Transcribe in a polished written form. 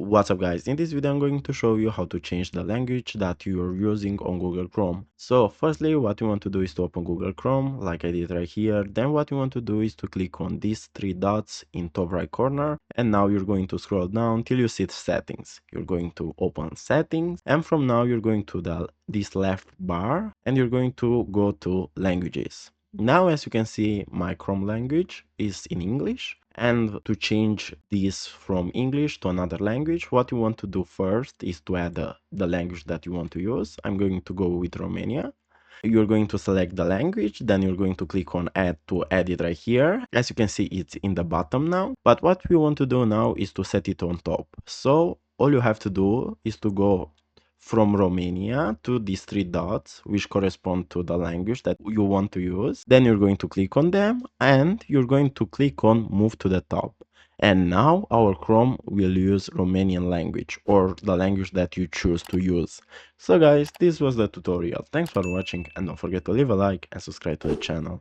What's up guys, in this video I'm going to show you how to change the language that you're using on Google Chrome. So firstly, what you want to do is to open Google Chrome like I did right here. Then what you want to do is to click on these three dots in top right corner, and now you're going to scroll down till you see settings. You're going to open settings, and from now you're going to this left bar and you're going to go to languages. Now, as you can see, my Chrome language is in English, and to change this from English to another language, what you want to do first is to add the language that you want to use. I'm going to go with Romania. You're going to select the language, then you're going to click on add to add it right here. As you can see, it's in the bottom now, but what we want to do now is to set it on top. So all you have to do is to go from Romania to these three dots, which correspond to the language that you want to use. Then you're going to click on them and you're going to click on move to the top. And now our Chrome will use Romanian language, or the language that you choose to use. So guys, this was the tutorial. Thanks for watching, and don't forget to leave a like and subscribe to the channel.